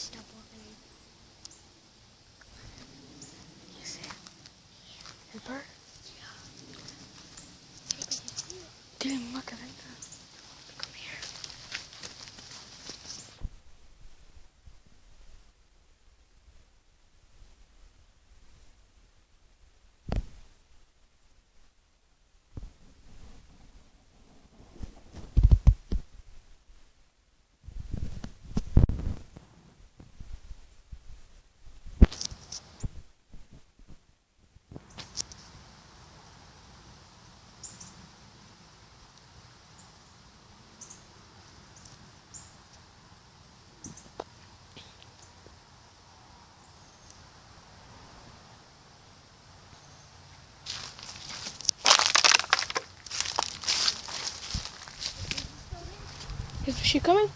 stop walking. You see it? El bird? Yeah. Dile, mamá, que venga. Come here. Is she coming?